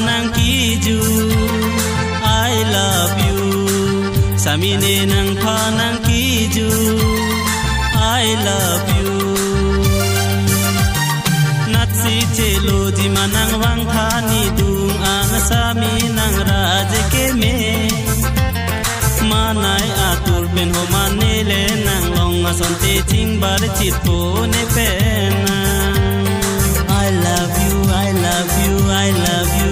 nang kiju I love you samine nang pha nang kiju I love you natsi chelo di manang wang thani dung ang sami nang raj ke me manai atur pen ho manele nang long ason te ching bar chit po ne pena I love you I love you I love you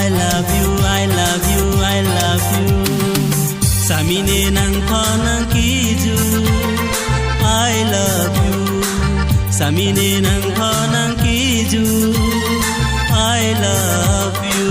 I love you I love you I love you samine nang pha nang kiju I love you samine nang pha nang kiju I love you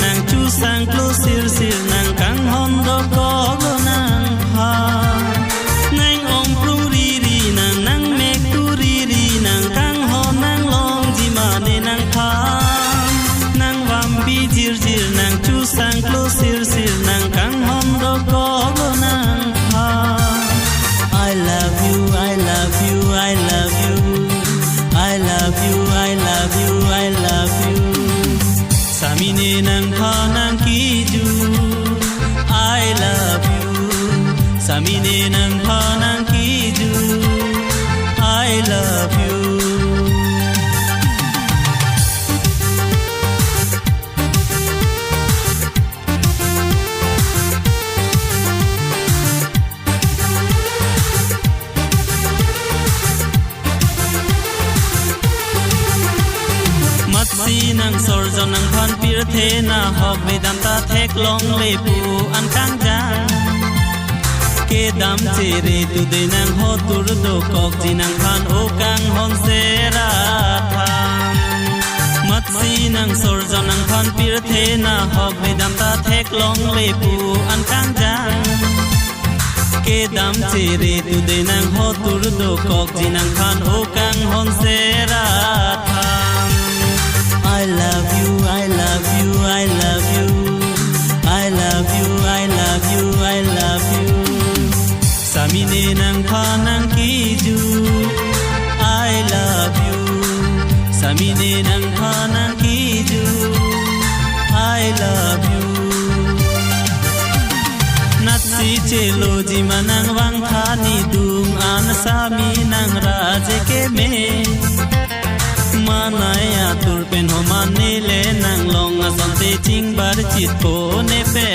nang chu sang klo sir sir nang kang hon do ko lo nang ha nang om prung ri ri nang mek tu ri ri nang kang hon nang long ji ma ne nang pha nang wam bi jir jir nang chu sang klo sir sir nang kang hon do ko lo nang ha I love you I love you I love you I love you I love you I love you samine nang pha nang kiju I love you samine nang pha nang kiju I love you si nang sor jon nang phan pir the na hok ve dam ta thek long le pu an kang jang ke dam che re tu de nang ho tur do kok ji nang phan o kang hon se ra tha mat si nang sor jon nang phan pir the na hok ve dam ta thek long le pu an kang jang ke dam che re tu de nang ho tur do kok ji nang phan o kang hon se ra tha I love you, I love you, I love you, I love you, I love you, I love you. Samine nang pha nang kiju, I love you. Samine nang pha nang kiju, I love you. Natsi chelo ji manang wang thani dung an sami nang raj ke me. Manaya tur pen ho manile nang long ason te ching bar chit po ne pe